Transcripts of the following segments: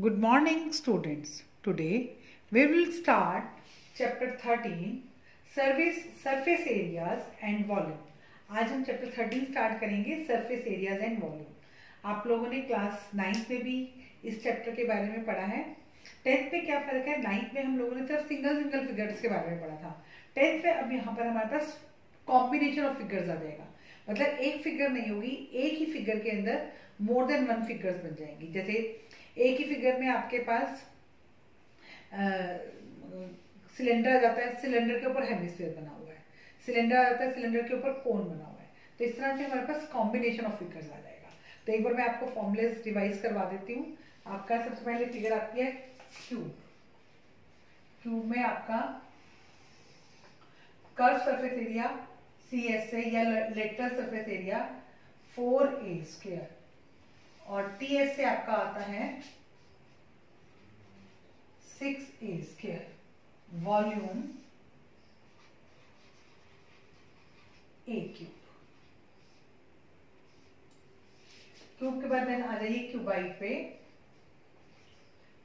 Good morning students. Today we will start chapter 13 surface areas and volume. आज हम chapter 13 start करेंगे surface areas and volume. आप लोगों ने क्लास 9th में भी इस चैप्टर के बारे में पढ़ा है. 10th में क्या फर्क है? 9th में हम लोगों ने सिर्फ सिंगल फिगर्स के बारे में पढ़ा था. 10th में अब यहाँ पर हमारे पास कॉम्बिनेशन ऑफ फिगर्स आ जाएगा. मतलब एक फिगर नहीं होगी, एक ही फिगर के अंदर मोर देन वन फिगर्स बन जाएंगी. जैसे एक ही फिगर में आपके पास सिलेंडर आ जाता है, सिलेंडर के ऊपर हेमिस्फीयर बना हुआ है, सिलेंडर आ जाता है, सिलेंडर के ऊपर कोन बना हुआ है. तो इस तरह से हमारे पास कॉम्बिनेशन ऑफ फिगर्स आ जाएगा. तो एक बार मैं आपको फॉर्मुलेस रिवाइज करवा देती हूँ. आपका सबसे पहले फिगर आती है क्यूब. क्यूब में आपका कर्व सरफेस एरिया CS से या लेटरल सरफेस एरिया 4a² और TS से आपका आता है 6a². Volume a³. क्यूब के बाद देन आ जाइए क्यूबाइड पे.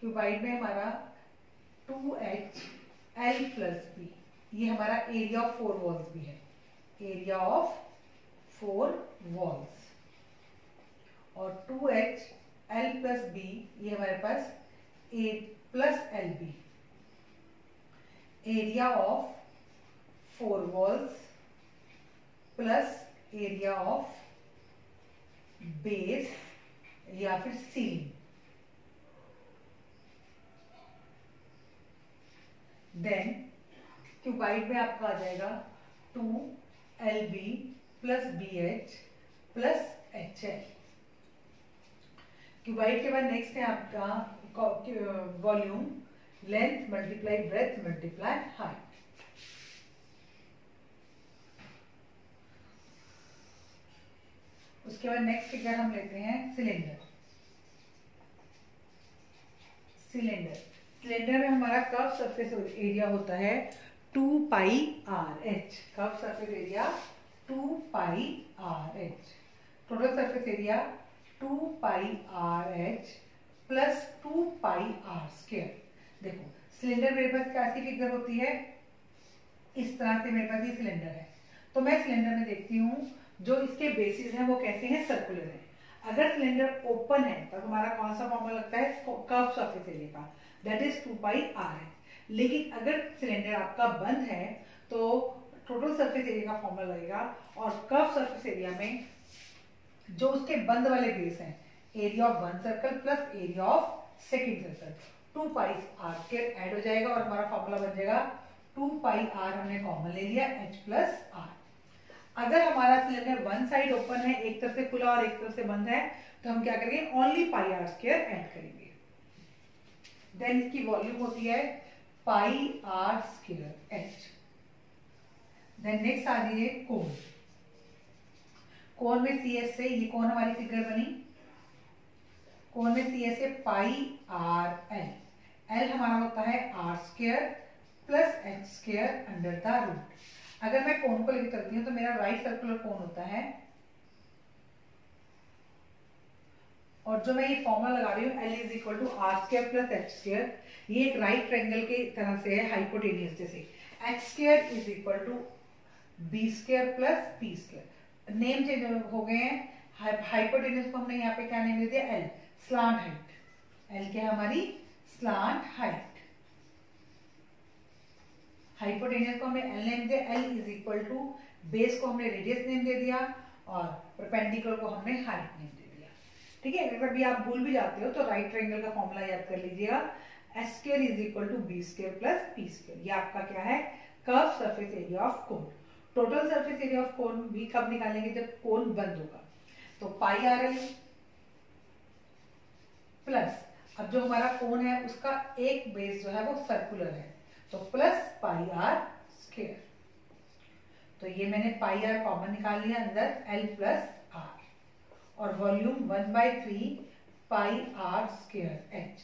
क्यूबाइड में हमारा 2HL+B. ये हमारा एरिया ऑफ 4 वॉल्स भी है. Area of 4 walls. और 2HL+B ये हमारे पास A+LB. Area of 4 walls plus area of base या फिर सीलिंग. देन क्यूबाइड में आपका आ जाएगा 2LB + BH + HL. क्यूबाइड के बाद नेक्स्ट है आपका volume length multiply breath multiply height. उसके बाद नेक्स्ट फिगर हम लेते हैं सिलेंडर. सिलेंडर में हमारा कर्व सरफेस एरिया होता है 2πRH. Curve surface area 2πRH. Total surface area 2πRH + 2πr². देखो सिलेंडर मेरे पास कैसी फिगर होती है, इस तरह से मेरे पास ये सिलेंडर है. तो मैं सिलेंडर में देखती हूँ जो इसके बेसिस हैं वो कैसे हैं, सर्कुलर है. अगर सिलेंडर ओपन है तो हमारा कौन सा फॉर्मूला लगता है, कर्व सरफेस एरिया का, दैट इज 2πr है. लेकिन अगर सिलेंडर आपका बंद है तो टोटल सरफेस एरिया का फॉर्मूला लगेगा. और कर्व सरफेस एरिया में जो उसके बंद वाले बेस हैं, area of one circle plus area of second circle, 2πr² add हो जाएगा और हमारा फॉर्मूला बन जाएगा 2πr. हमने कॉमन ले लिया, H+R. अगर हमारा सिलेंडर वन साइड ओपन है, एक तरफ से खुला और एक तरफ से बंद है, तो हम क्या करेंगे, ओनली πr² ऐड करेंगे. देन इसकी वॉल्यूम होती है πr²H. देन नेक्स्ट आ जाइए कोन. कोन में CS से, ये कोन हमारी फिगर बनी, कोन में CS से πRL. L हमारा होता है r² + h² under the root. अगर मैं कोन को लेकर चलती हूँ तो मेरा राइट सर्कुलर कोन होता है. और जो मैं ये फॉर्मूला लगा रही हूँ L = r² + h², ये एक राइट ट्रायंगल के तरह से है, हाइपोटेनियस जैसे. h² = b² + p². Name change हो गए हैं. हाइपोटेनियस को हमने यहाँ पे क्या नेम दे दिया, L, स्लांट हाइट. L क्या है हमारी, स्लांट हाइट. हाइपोटेनियस को हमने L नेम दिया. L = बेस को हमने रेडियस नेम दे दिया और परपेंडिकुलर को हमने हाइट नेम दे दिया. ठीक है. अगर भी आप भूल भी जाते हो तो राइट ट्रायंगल का फॉर्मूला याद कर लीजिएगा. h² = b² + p². ये आपका क्या है, curve surface area of cone. Total surface area of cone भी कब निकालेंगे, जब कोन बंद होगा. तो πRL प्लस, अब जो हमारा कोन है उसका एक बेस जो है वो सर्कुलर है, तो प्लस πr². तो ये मैंने πr कॉमन निकाल लिया अंदर, L+R. और वॉल्यूम 1/3 πr²H.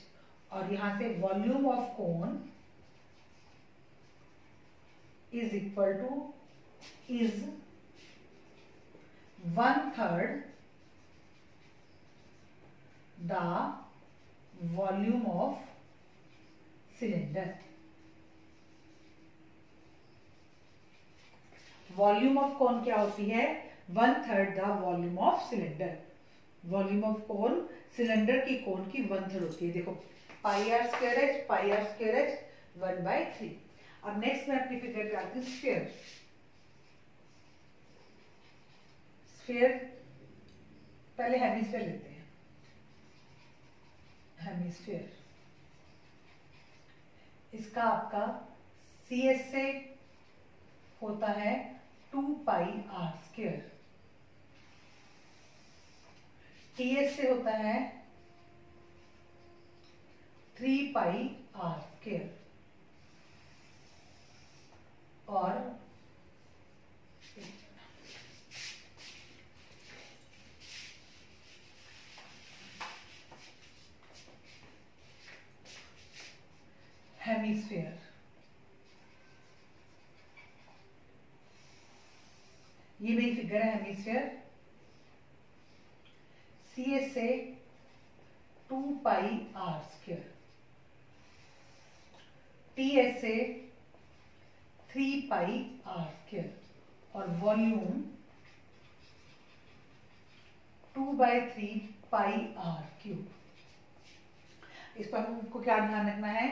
और यहां से volume of cone is 1/3 the volume of cylinder. Volume of cone क्या होती है? 1/3 the volume of cylinder. Volume of cone, cylinder की कोन की 1/3 होती है। देखो pi R square H, pi R square H 1/3। अब नेक्स्ट मैं अपनी फिगर पे आती हूँ स्फीयर। स्फीयर पहले हेमिस्फीयर लेते हैं। हेमिस्फीयर इसका आपका सी एस से होता है 2πr²। टी एस से होता है 3πr²। और हेमिस्फीयर, ये मेरी फिगर है हेमिस्फीयर। सी एस से 2πr², टी एस से 3πr², और वॉल्यूम 2/3πr³। इस पर हमको क्या ध्यान रखना है?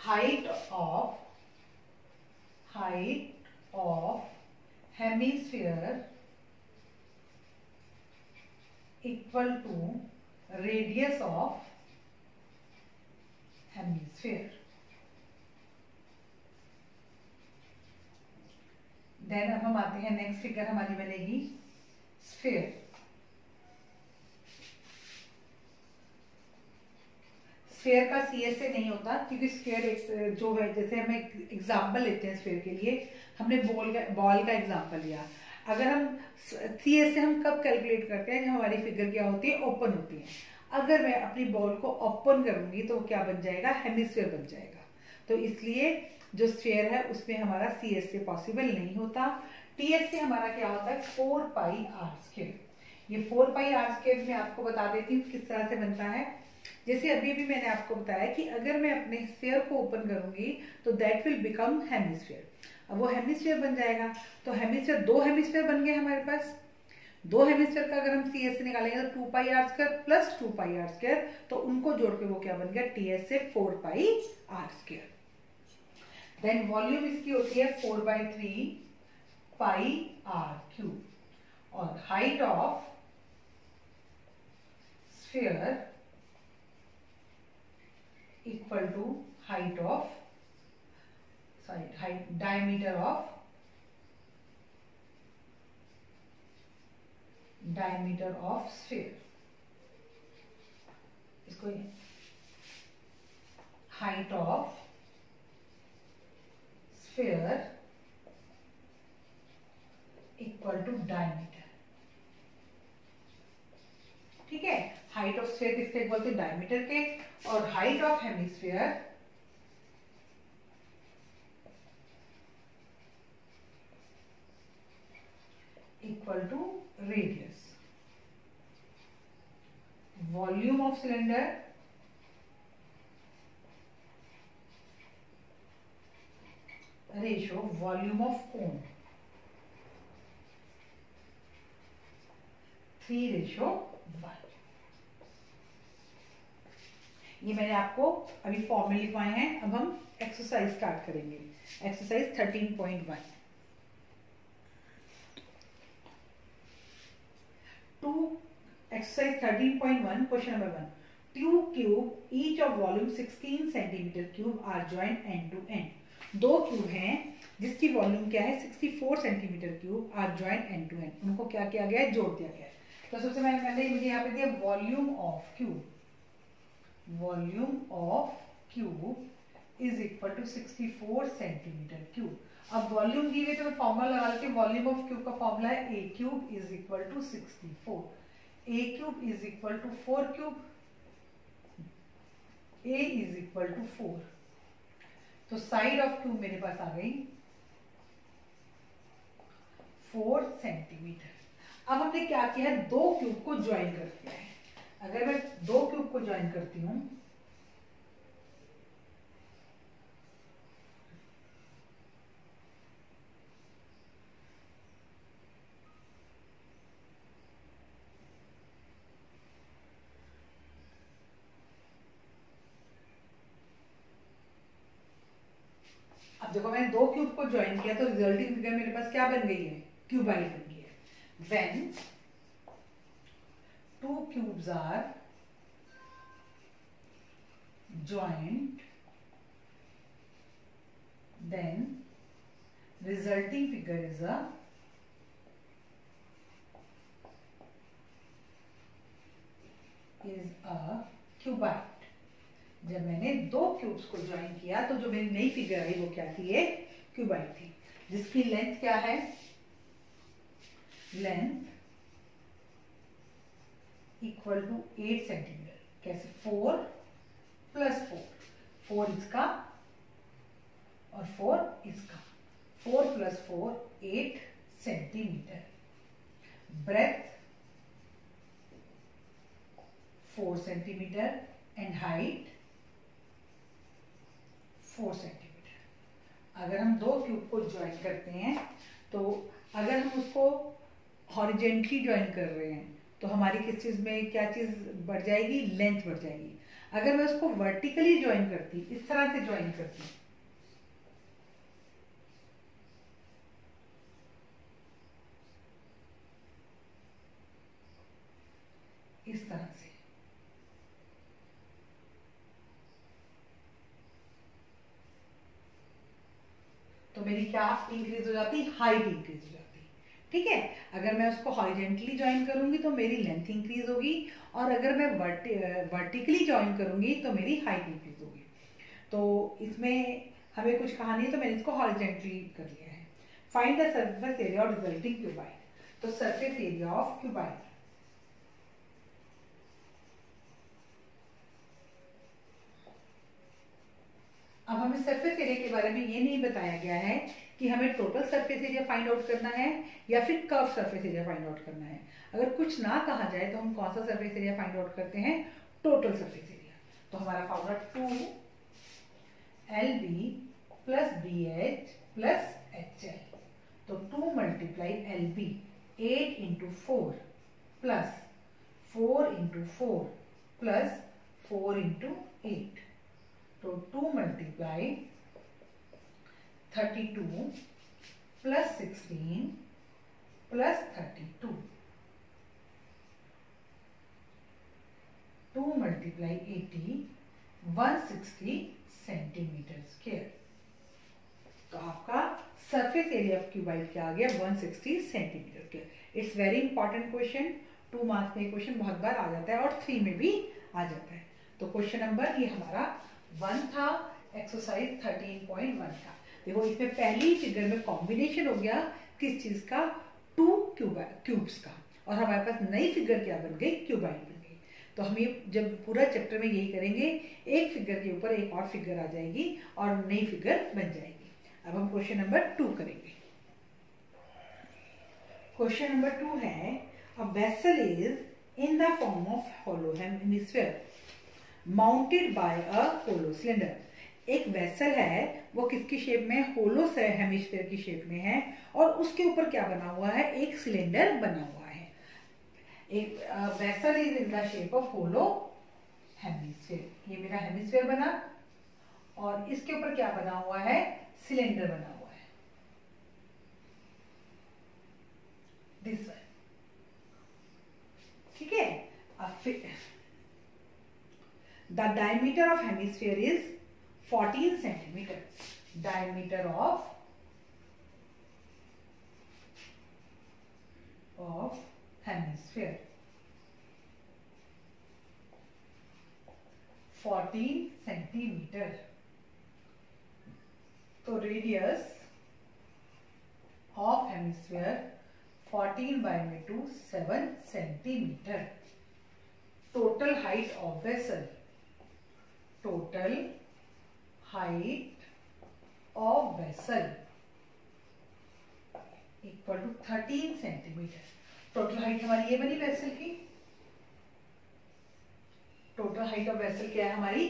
Height of hemisphere equal to radius of hemisphere. Then अब हम आते हैं नेक्स्ट फिगर हमारी बनेगी स्फीयर। स्फीयर का सीएस से नहीं होता, क्योंकि स्फीयर जो है, जैसे हम एक एग्जांपल लेते हैं स्फीयर के लिए, हमने बॉल का एग्जांपल लिया। अगर हम सीएस से हम कब कैलकुलेट करते हैं? जब हमारी फिगर क्या होती है? ओपन होती है। अगर मैं अपनी बॉल को ओपन करूंगी तो क्या बन जाएगा? हेमिस्फीयर बन जाएगा। तो इसलिए जो स्फीयर है उसमें हमारा सीएस से पॉसिबल नहीं होता। टीएस से हमारा क्या होता है? 4πr²। ये 4πr² मैं आपको बता देती हूँ किस तरह से बनता है। जैसे अभी भी मैंने आपको बताया कि अगर मैं अपने स्फीयर को ओपन करूंगी तो दैट विल बिकम हेमिस्फीयर। अब वो हेमिस्फीयर बन जाएगा। तो हेमिस्फीयर, 2 हेमिस्फीयर बन गए हमारे पास। 2 हेमिस्फीयर का अगर हम सीएस से निकालेंगे तो 2πr² प्लस 2πr², तो उनको जोड़ के वो क्या बन गया? टीएस से 4πr²। देन वॉल्यूम इसकी होती है 4/3πr³, और height of sphere equal to diameter of sphere. इसको height of sphere equal to diameter. ठीक है, हाइट ऑफ स्फीयर किसके इक्वल टू? डायमीटर के। और height of hemisphere equal to radius. Volume of cylinder ratio volume of cone 3:1। ये मैंने आपको अभी फॉर्मूले लिखवाए हैं। अब हम एक्सरसाइज स्टार्ट करेंगे। Exercise 13.1। Exercise 13.1 question number 1। Tube cube each of volume 16 centimetre cube are joint end to end. 2 cube हैं जिसकी वॉल्यूम क्या है? 64 centimetre cube are joint end to end. उनको क्या किया गया है? जोड़ दिया गया है। तो सबसे पहले मुझे यहाँ पे दिया volume of cube. Volume of cube is equal to 64 centimetre cube. अब वॉल्यूम दी हुई तो मैं फॉर्मूला लगा लेती हूँ। वॉल्यूम ऑफ क्यूब का फॉर्मूला है A cube is equal to 64। A cube is equal to 4 cube, A is equal to 4। तो साइड ऑफ क्यूब मेरे पास आ गई 4 सेंटीमीटर। अब हमने क्या किया है? 2 क्यूब को ज्वाइन कर दिया है। अगर मैं 2 क्यूब को ज्वाइन करती हूं अब देखो मैंने दो क्यूब को ज्वाइन किया तो रिजल्टिंग फिगर मेरे पास क्या बन गई है, क्यूबाइड बन गई है। When two cubes are joined, then resulting figure is a cuboid. जब मैंने दो क्यूब्स को ज्वाइन किया तो जो मेरी नई फिगर आई वो क्या थी, ये क्यूबाइड थी, जिसकी लेंथ क्या है, लेंथ इक्वल टू 8 सेंटीमीटर। कैसे, 4 प्लस 4 इसका और 4 इसका, 4 plus 4 8 centimetre. Breadth 4 centimetre and height 4 centimetre. अगर हम दो क्यूब को ज्वाइन करते हैं तो अगर हम उसको हॉरिजेंटली ज्वाइन कर रहे हैं तो हमारी किस चीज में क्या चीज बढ़ जाएगी, लेंथ बढ़ जाएगी। अगर मैं उसको वर्टिकली ज्वाइन करती, इस तरह से ज्वाइन करती, इस तरह से, तो मेरी क्या इंक्रीज हो जाती, हाइट इंक्रीज हो जाती। ठीक है, अगर मैं उसको हॉरिजेंटली ज्वाइन करूंगी तो मेरी लेंथ इंक्रीज होगी, और अगर मैं वर्टिकली ज्वाइन करूंगी तो मेरी हाइट इंक्रीज होगी। तो इसमें हमें कुछ कहा नहीं है तो मैंने इसको हॉरिजेंटली कर लिया है। Find the surface area of resulting cuboid. तो सरफेस एरिया ऑफ क्यूबाइड, अब हमें सरफेस एरिया के बारे में ये नहीं बताया गया है कि हमें total surface area find out करना है या फिर curve surface area find out करना है। अगर कुछ ना कहा जाए तो हम कौन सा सरफेस एरिया फाइंड आउट करते हैं, टोटल सरफेस एरिया। तो हमारा formula 2LB plus BH plus HL। तो 2 multiply LB 8 into 4 plus 4 into 4 plus 4 into 8। तो 2 multiply 32 plus 16 plus 32, 2 multiply 80 160 centimetre square. तो आपका सरफेस एरिया ऑफ क्यूबाइड क्या आ गया, 160 centimetre square. It's very important question, 2 marks में question बहुत बार आ जाता है और 3 में भी आ जाता है। तो क्वेश्चन नंबर ये हमारा 1 था, एक्सरसाइज 13.1 का। देखो इसमें पहली फिगर में कॉम्बिनेशन हो गया किस चीज का, 2 क्यूब्स का, और हमारे पास नई फिगर क्या बन गई, क्यूबाइड बन गई। तो हम ये जब पूरा चैप्टर में यही करेंगे, एक फिगर के ऊपर एक और फिगर आ जाएगी और नई फिगर बन जाएगी। अब हम क्वेश्चन नंबर 2 करेंगे। क्वेश्चन नंबर 2 है, a vessel is in the form of hollow hemisphere mounted by a hollow cylinder. एक वेसल है, वो किसकी शेप में, होलो हेमिस्फीयर की शेप में है, और उसके ऊपर क्या बना हुआ है, एक सिलेंडर बना हुआ है। एक vessel is in the shape of hollow hemisphere. ये मेरा हेमिस्फीयर बना और इसके ऊपर क्या बना हुआ है, सिलेंडर बना हुआ है, दिस वन। ठीक है, the diameter of hemisphere is 14 centimeter. Diameter of hemisphere 14 centimeter. तो radius of hemisphere 14/2 7 centimetre. Total height of vessel, total height of vessel equal to 13 centimetre. Total height हमारी ये बनी वेसल की, टोटल हाइट ऑफ वेसल क्या है हमारी,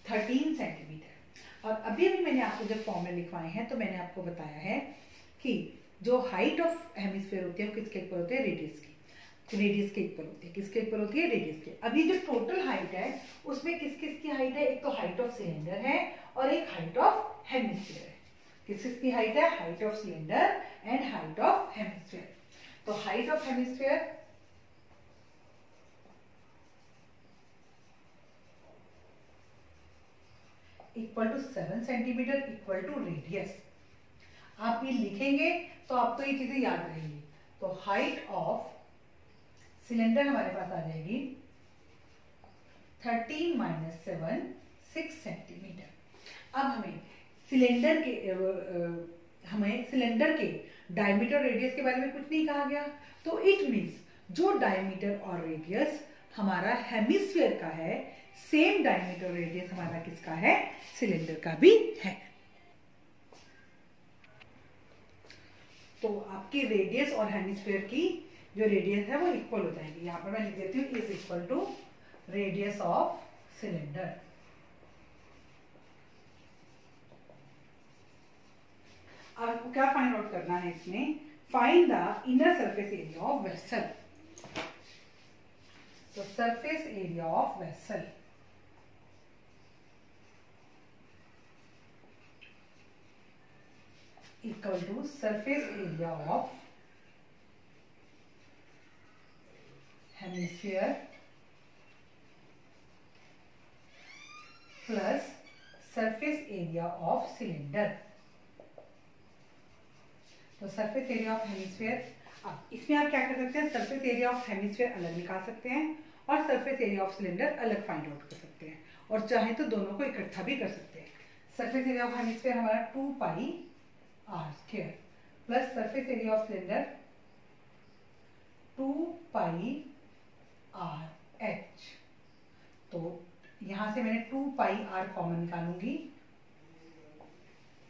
13 centimetre. और अभी मैंने आपको जब फॉर्मूले लिखवाए हैं तो मैंने आपको बताया है कि जो हाइट ऑफ हेमिस्फीयर होती है वो किसके इक्वल होती है, रेडियस की, रेडियस के इक्वल होती है। किसके इक्वल होती है, रेडियस के। अभी जो टोटल हाइट है उसमें किस किस की हाइट है, एक तो हाइट ऑफ सिलेंडर है और एक हाइट ऑफ हेमिस्फीयर है। किसकी हाइट है? Height of cylinder and height of hemisphere. तो height of hemisphere equal to 7 centimetre equal to radius. आप ये लिखेंगे तो आपको ये चीजें याद रहेंगी। तो हाइट ऑफ सिलेंडर हमारे पास आ जाएगी 13 - 7 6 सेंटीमीटर। अब हमें सिलेंडर के डायमीटर रेडियस के बारे में कुछ नहीं कहा गया, तो इट मीन्स जो डायमीटर और रेडियस हमारा हेमिस्फीयर का है, सेम डायमीटर रेडियस हमारा किसका है? सिलेंडर का भी है। तो आपकी रेडियस और हेमिस्फीयर की जो रेडियस है वो इक्वल हो जाएगी। यहां पर मैं लिख देती हूँ is equal to radius of cylinder. अब आपको क्या फाइंड आउट करना है इसमें? Find the inner surface area of vessel. तो surface area of vessel equal to surface area of hemisphere plus surface area of cylinder. तो सरफेस एरिया ऑफ हेमिस्फीयर, अब इसमें आप क्या कर सकते हैं? सरफेस एरिया ऑफ हेमिस्फीयर अलग निकाल सकते हैं और सरफेस एरिया ऑफ सिलेंडर अलग फाइंड आउट कर सकते हैं, और चाहे तो दोनों को इकट्ठा भी कर सकते हैं। सरफेस एरिया ऑफ हेमिस्फीयर हमारा 2 पाई r square plus surface area of cylinder 2 pi r h। तो यहां से मैंने 2 पाई r कॉमन निकालूंगी,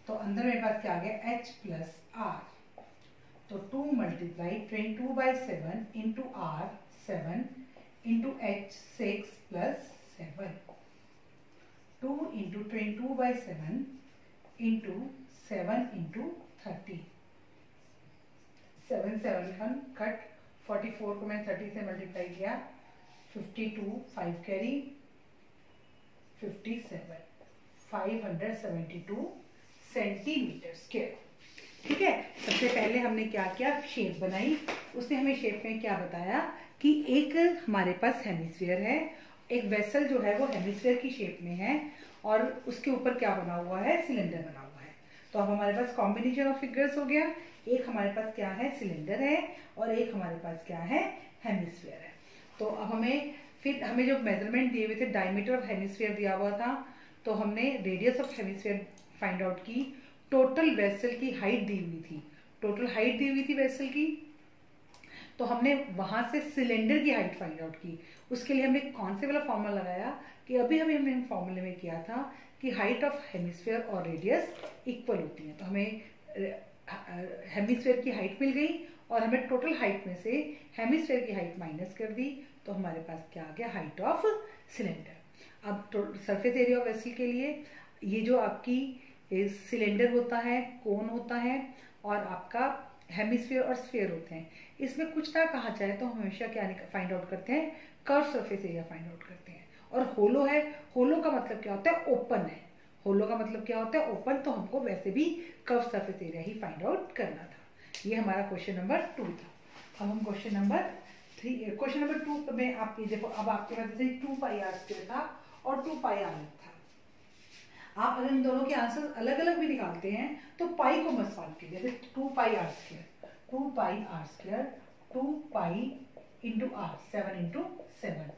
तो अंदर मेरे पास क्या आ गया? h plus r। तो 2 multiply 22/7 into r 7 into h 6 plus 7। 2 into 22/7 into 7 into 30। 7 7 cut, 44 को मैंने 30 से मल्टीप्लाई किया, 52 5 कैरी 57 572 सेंटीमीटर स्क्वायर। ठीक है। सबसे पहले हमने क्या किया? शेप बनाई। उसने हमें शेप में क्या बताया कि एक हमारे पास हेमिस्फीयर है, एक वेसल जो है वो हेमिस्फीयर की शेप में है, और उसके ऊपर क्या बना हुआ है? सिलेंडर बना हुआ है। तो अब हमारे पास कॉम्बिनेशन ऑफ फिगर्स हो गया। एक हमारे पास क्या है? सिलेंडर है, और एक हमारे पास क्या है? हेमिस्फीयर है। तो अब हमें जो मेजरमेंट दिए हुए थे, डायमीटर ऑफ हेमिस्फीयर दिया हुआ था, तो हमने radius of hemisphere find out की। टोटल वेसल की हाइट दी हुई थी, टोटल हाइट दी हुई थी वेसल की, तो हमने वहां से सिलेंडर की हाइट फाइंड आउट की। उसके लिए हमने कौन से वाला फॉर्मूला लगाया कि अभी हमने फॉर्मूले में किया था कि हाइट ऑफ हेमिस्फीयर और रेडियस इक्वल होती है। तो हमें हेमिस्फीयर की हाइट मिल गई, और हमें टोटल हाइट में से हेमिस्फीयर की हाइट माइनस कर दी, तो हमारे पास क्या आ गया? Height of cylinder. अब सरफेस एरिया ऑफ वेसल के लिए ये जो आपकी सिलेंडर होता है, कोन होता है, और आपका हेमिस्फीयर और स्फीयर होते हैं, इसमें कुछ ना कहा जाए तो हम हमेशा क्या फाइंड आउट करते हैं? Curve surface area find out करते हैं। और होलो है, होलो का मतलब क्या होता है? ओपन है। होलो का मतलब क्या होता है? ओपन। तो हमको वैसे भी कर्व सरफेस एरिया ही फाइंड आउट करना था। ये हमारा क्वेश्चन नंबर 2 था। अब हम क्वेश्चन नंबर 2 में आप ये देखो, अब आपके पास जैसे 2 पाई r स्क्वायर था और 2 पाई r था। आप अगर इन दोनों के आंसर अलग अलग भी निकालते हैं तो पाई को मत सॉल्व कीजिए। जैसे 2 पाई r स्क्वायर 2 पाई r square 2 pi into r 7 into 7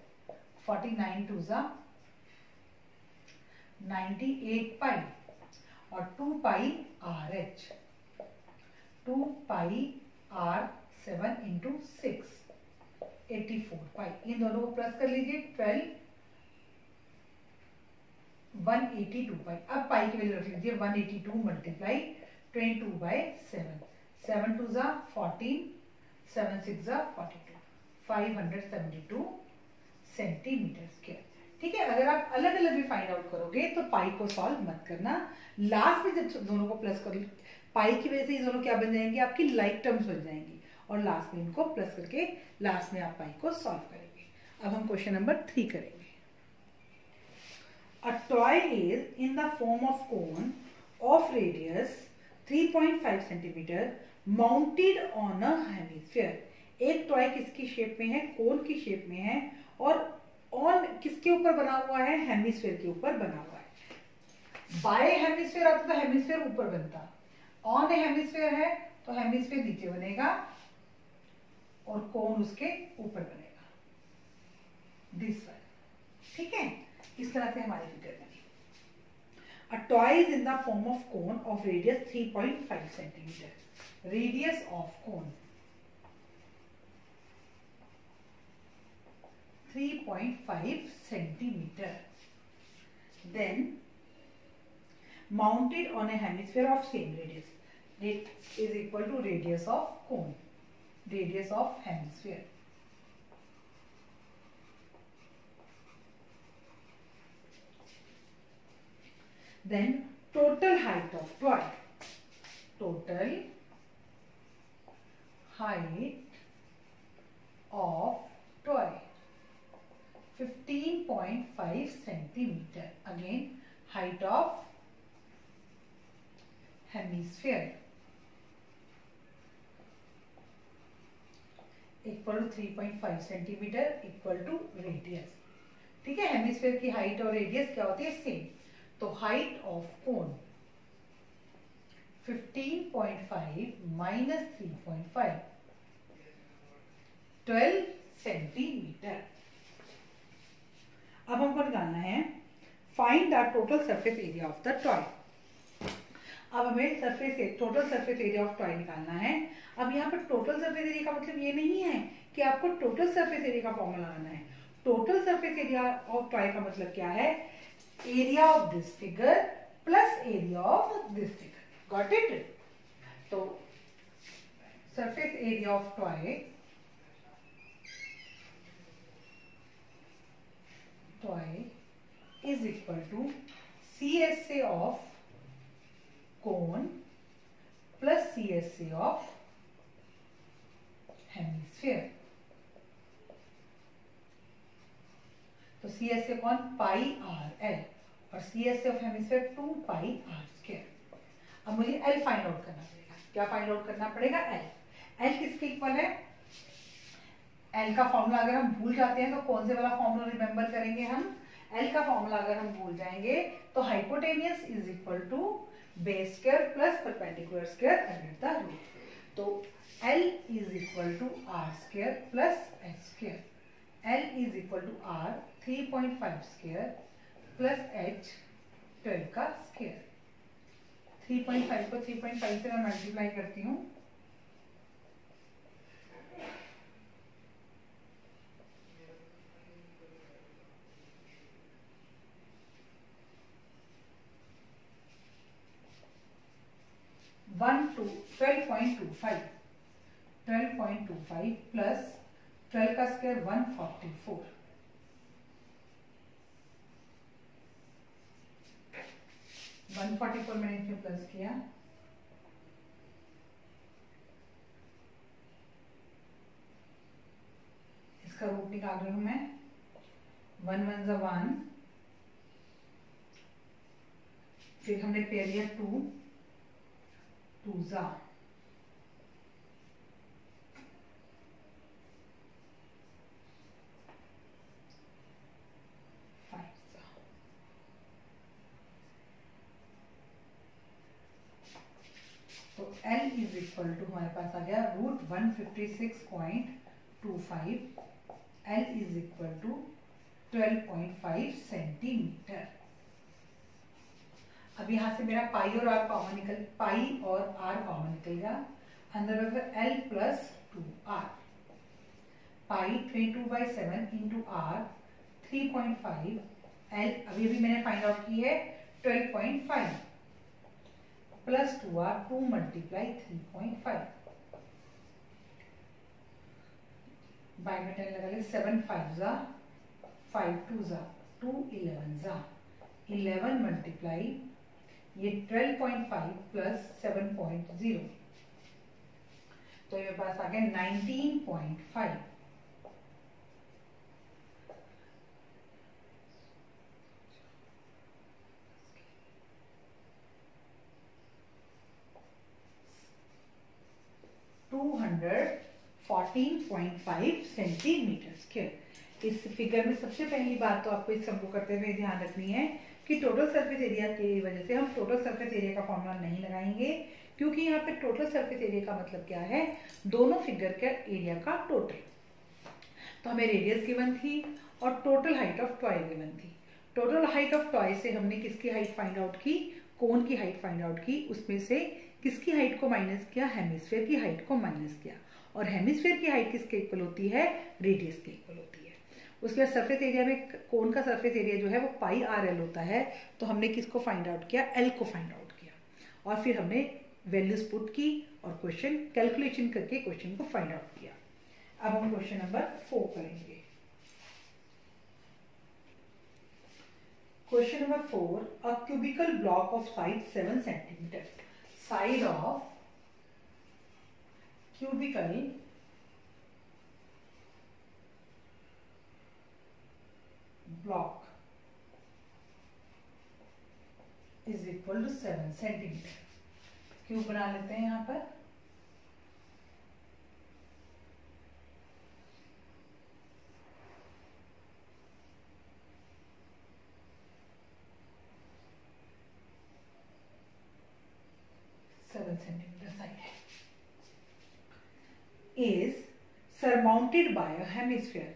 49 2 98 पाई, और 2 पाई r h 2 पाई r 7 इंटू 6 84 पाई। इन दोनों को प्लस कर लीजिए 12 182 पाई। अब पाई की वैल्यू रख लीजिए 182 मल्टीप्लाई 22/7 7 2 14 7 6 42 572 सेंटीमीटर स्क्वायर। ठीक है। अगर आप अलग अलग भी फाइंड आउट करोगे तो पाई को सॉल्व मत करना। लास्ट में जब दोनों को प्लस कर, पाई की वजह से ये दोनों क्या बन जाएंगे? आपकी लाइक टर्म्स बन जाएंगी, और लास्ट में इनको प्लस करके लास्ट में आप पाई को सॉल्व करेंगे। अब हम क्वेश्चन नंबर 3 करेंगे। A toy is in the form of cone of radius 3.5 centimetre mounted on a hemisphere. एक टॉय किसकी शेप में है, कोन की शेप में है, और ऑन किसके ऊपर बना हुआ है, हेमिस्फीयर के ऊपर बना हुआ है। बाय हेमिस्फीयर आता तो हेमिस्फीयर ऊपर बनता, ऑन हेमिस्फीयर है तो हेमिस्फीयर नीचे बनेगा और कोन उसके ऊपर बनेगा, दिस वन। ठीक है, इस तरह से हमारी फिगर बनी। A toy is in the form of cone of radius 3.5 centimeter. Radius of cone 3.5 centimeter. Then mounted on a hemisphere of same radius. It is equal to radius of cone. Radius of hemisphere. Then total height of toy. Total height of toy 15.5 centimeter. Again, height of hemisphere equal to 3.5 centimeter equal to radius. ठीक है, hemisphere की height और radius क्या होती है, same. तो height of cone 15.5 minus 3.5 12 centimetre. अब हमको निकालना है find the total surface area of the toy. अब हमें total surface area of toy निकालना है। अब यहाँ पर टोटल सरफेस एरिया का मतलब ये नहीं है कि आपको टोटल सरफेस एरिया का फॉर्मूला लगाना है। Total surface area of toy का मतलब क्या है, area of this figure plus area of this figure. Got it? तो surface area of toy is equal to CSA of cone plus CSA of hemisphere. तो CSA cone, pi R L, और CSA of hemisphere 2 pi R square. अब मुझे L find out करना पड़ेगा। क्या find out करना पड़ेगा, L। L किसके इक्वल है, L का फॉर्मूला अगर हम भूल जाते हैं तो कौन से वाला फॉर्मूला रिमेंबर करेंगे हम, L का फॉर्मूला अगर हम भूल जाएंगे तो hypotenuse is equal to base square plus perpendicular square under the root. तो L is equal to r square plus h square. L is equal to R 3.5 square plus H 12 का square. 3.5 को 3.5 से मैं मल्टीप्लाई करती हूँ, one two 12.25 plus 12 का square 144। 144 मैंने इसमें प्लस किया, इसका रूट निकाल रही हूं मैं। 1 1 ज़ा 1, फिर हमने पेयर लिया 2 2 ज़ा 5 ज़ा। तो L इज इक्वल टू हमारे पास आ गया root 156.25। L is equal to 12.5 centimetre. अब यहां से मेरा पाई और आर कॉमन निकल गया। अंदर L प्लस 2R, पाई 22/7 इंटू R 3.5। L अभी भी मैंने फाइंड आउट की है 12.5 प्लस 2R 2 मल्टीप्लाई 3.5 बाय में 10 लगा ले। 7 5 ज़ा 5 2 ज़ा 2 11 ज़ा 11 मल्टीप्लाई ये 12.5 प्लस 7.0, तो ये पास आ गया 19.5। 14.5 सेंटीमीटर स्क्वायर। इस फिगर में सबसे पहली बात तो आपको इस सबको करते हुए ध्यान रखनी है कि टोटल सरफेस एरिया की वजह से हम टोटल सरफेस एरिया का फॉर्मूला नहीं लगाएंगे, क्योंकि यहाँ पे टोटल सरफेस एरिया का मतलब क्या है, दोनों फिगर के एरिया का टोटल। तो हमें रेडियस गिवन थी और total height of toy given थी। टोटल हाइट ऑफ टॉय से हमने किसकी हाइट फाइंड आउट की, कोन की हाइट फाइंड आउट की। उसमें से किसकी हाइट को माइनस किया, हेमिस्फेयर की हाइट को माइनस किया। और हेमिस्फेयर की हाइट किसके इक्वल होती है, रेडियस के इक्वल होती है। उसके बाद सरफेस एरिया में कोन का सरफेस एरिया जो है वो पाई आर एल होता है। तो हमने किसको फाइंड आउट किया, एल को फाइंड आउट किया और फिर हमने वैल्यूज पुट की और क्वेश्चन कैलकुलेशन करके क्वेश्चन को फाइंड आउट किया। अब हम क्वेश्चन नंबर 4 करेंगे। Question number 4, a cubical block of side 7 centimetre, side of cubical block is equal to 7 centimetre. Cube बना लेते हैं यहां पर। सेंटीमीटर साइड है, is surmounted by a hemisphere।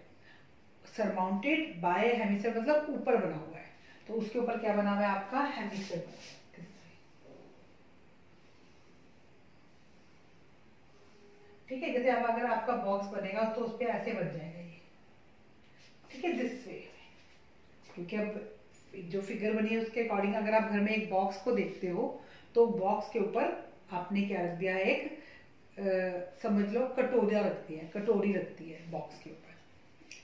Surmounted bye hemisphere मतलब ऊपर बना हुआ है, तो उसके ऊपर क्या बना हुआ है आपका, हेमिस्फीयर बना हुआ है। ठीक है, जैसे अब अगर आपका बॉक्स बनेगा तो उस पर ऐसे बन जाएगा ये, ठीक है, दिस वे। क्योंकि अब जो फिगर बनी है उसके अकॉर्डिंग अगर आप घर में एक बॉक्स को देखते हो तो बॉक्स के ऊपर आपने क्या रख दिया है, एक समझ लो कटोरिया रखती है, कटोरी रखती है बॉक्स के ऊपर।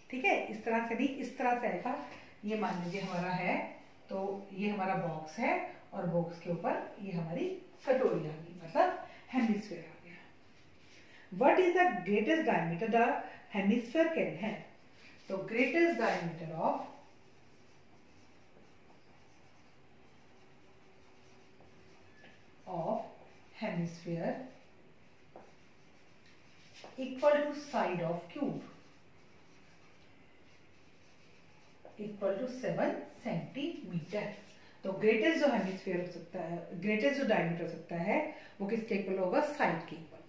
ठीक है, इस तरह से नहीं, इस तरह से आएगा। ये मान लीजिए हमारा है, तो ये हमारा बॉक्स है और बॉक्स के ऊपर ये हमारी कटोरी आ गई, मतलब हेमिस्फीयर आ गया। What is the greatest diameter the hemisphere can have. तो greatest diameter of hemisphere equal to side of cube equal to 7 centimetre. तो ग्रेटेस्ट जो हेमिस्फीयर हो सकता है, ग्रेटेस्ट जो डायमीटर हो सकता है वो किसके इक्वल होगा, साइड के इक्वल,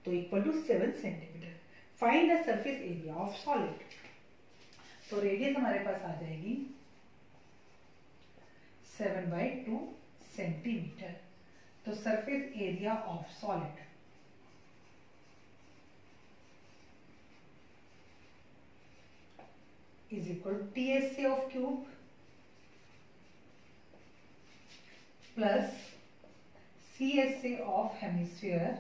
तो equal to 7 centimetre. Find the surface area of solid. तो रेडियस हमारे पास आ जाएगी 7/2 सेंटीमीटर। तो surface area of solid is equal to TSA of cube plus CSA of hemisphere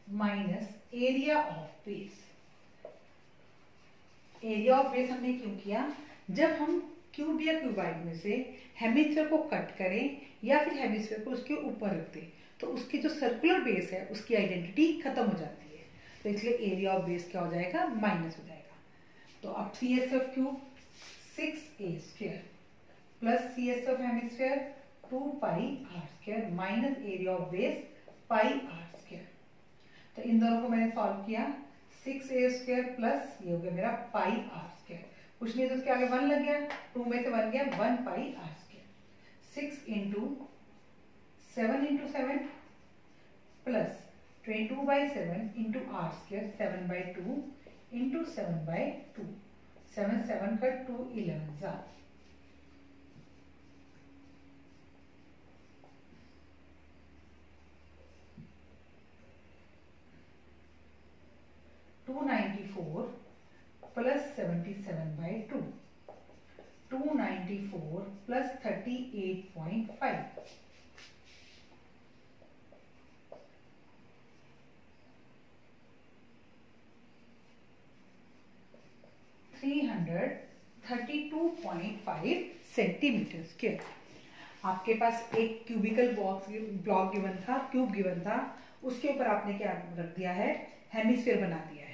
minus area of base। Area of base हमने क्यों किया, जब हम क्यूब या क्यूबाइड में से हेमिस्फीयर को कट करें या फिर हेमिस्फीयर को उसके ऊपर रख दें तो उसकी जो सर्कुलर बेस है उसकी आइडेंटिटी खत्म हो जाती है। तो इसलिए एरिया ऑफ बेस क्या हो जाएगा, माइनस हो जाएगा। तो अब CS of cube 6a² plus CS of hemisphere 2πr² minus area of base πr²। तो इन दोनों को मैंने सॉल्व किया, 6a² प्लस ये हो गया मेरा πr²। कुछ नहीं तो उसके आगे 1 लग गया, 2 में से 1 गया, 1πr²। 6 into 7 into 7 plus 22/7 into r², 7/2 into 7/2, 7 7 का 2 11 जा 294 plus 77/2, 294 plus 38.5, 332.5 सेंटीमीटर स्क्वायर। आपके पास एक क्यूबिकल ब्लॉक गिवन था, क्यूब गिवन था, उसके ऊपर आपने क्या रख दिया है, हेमिस्फीयर बना दिया है।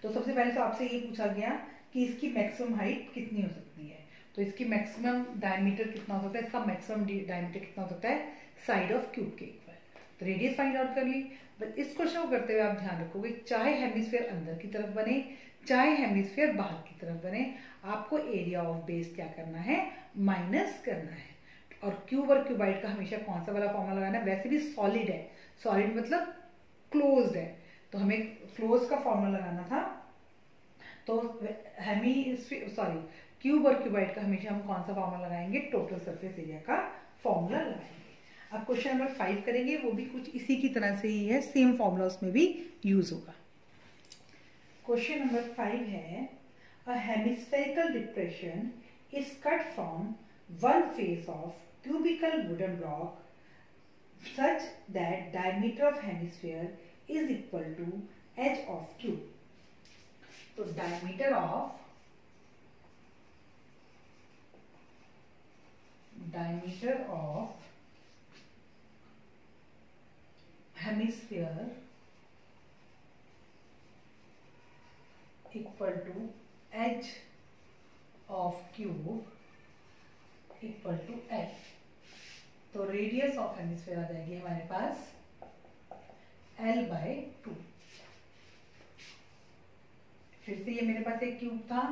तो सबसे पहले तो आपसे ये पूछा गया कि इसकी मैक्सिमम हाइट कितनी हो सकती है। तो इसकी मैक्सिमम डायमीटर कितना हो सकता है, इसका मैक्सिमम डायमीटर कितना हो सकता है साइड ऑफ क्यूब के इक्वल। तो रेडियस फाइंड आउट कर ली। बट इस क्वेश्चन को करते हुए आप ध्यान रखोगे, चाहे हेमिस्फीयर अंदर की तरफ बने चाहे हेमिस्फीयर बाहर की तरफ बने, आपको एरिया ऑफ बेस क्या करना है, माइनस करना है। और क्यूब और क्यूबाइड का हमेशा कौन सा वाला फॉर्मूला लगाना है, वैसे भी सॉलिड है, सॉलिड मतलब क्लोज्ड है, तो हमें क्लोज का फॉर्मूला लगाना था। तो क्यूब और क्यूबाइड का हमेशा हम कौन सा फॉर्मूला लगाएंगे, टोटल सरफेस एरिया का फॉर्मूला लगाएंगे। अब क्वेश्चन नंबर 5 करेंगे, वो भी कुछ इसी की तरह से ही है, सेम फॉर्मूला उसमें भी यूज होगा। क्वेश्चन नंबर 5 है, a hemispherical depression is cut from one face of cubical wooden block such that diameter of hemisphere is equal to edge of cube. तो diameter of hemisphere equal to edge of cube equal to L. तो radius of hemisphere आ जाएगी हमारे पास L/2। फिर से ये मेरे पास एक क्यूब था,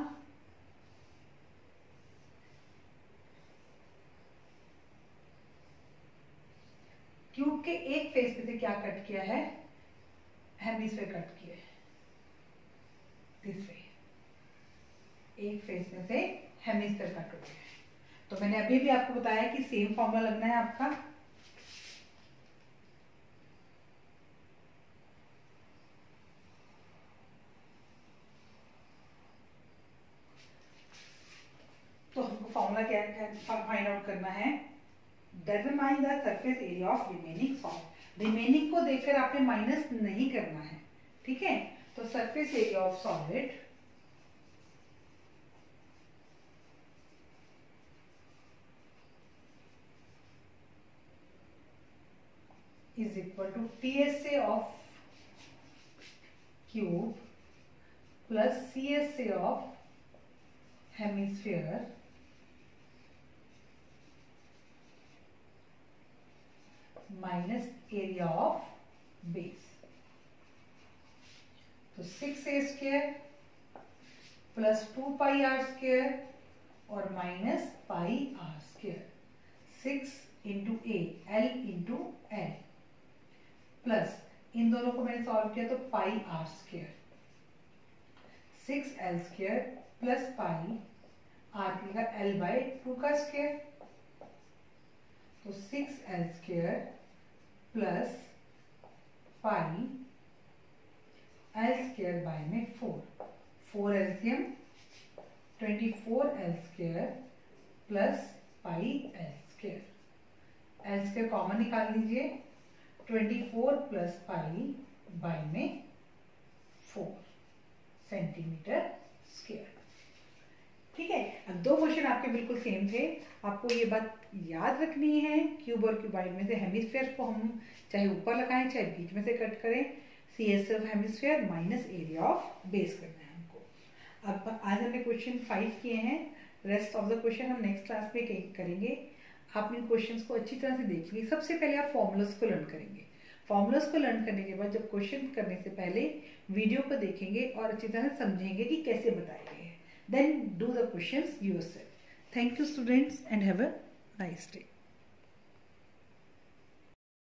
क्यूब के एक फेस में से क्या कट किया है, हेमिस्फीयर कट किया है, दिस वे एक फेस में से हेमिस्फीयर कट हो गया है। तो मैंने अभी भी आपको बताया कि सेम फॉर्मूला लगना है आपका। तो हमको फॉर्मूला क्या फाइंड आउट करना है, determine the surface area of remaining solid. Remaining को देखकर आपने माइनस नहीं करना है, ठीक है। तो surface area of solid is equal to TSA of cube plus CSA of hemisphere minus area of base। तो 6a square plus 2 pi R square और minus pi R square, 6 into A L into L plus इन दोनों को मैंने solve किया तो pi R square, 6l square plus pi R का L/2 का स्क्वायर, तो 6l square plus pi l square by में 4 LCM 24l square plus pi l square, l square common निकाल लीजिए, 24 प्लस पाई बाय में 4 centimetre square. ठीक है, अब दो क्वेश्चन आपके बिल्कुल सेम थे। आपको ये बात याद रखनी है, क्यूब और क्यूबाइड में से हेमिस्फीयर को हम चाहे ऊपर लगाएं चाहे बीच में से कट करें, CS of hemisphere minus area of base करना है हमको। अब आज हमने क्वेश्चन 5 किए हैं, रेस्ट ऑफ द क्वेश्चन हम नेक्स्ट क्लास में करेंगे। आप इन क्वेश्चंस को अच्छी तरह से देखिए। सबसे पहले आप फॉर्मूलाज को लर्न करेंगे। फॉर्मूलाज को लर्न करने के बाद जब क्वेश्चन करने से पहले वीडियो को देखेंगे और अच्छी तरह से समझेंगे कि कैसे बताए गए हैं। Then do the questions yourself. Thank you students and have a nice day.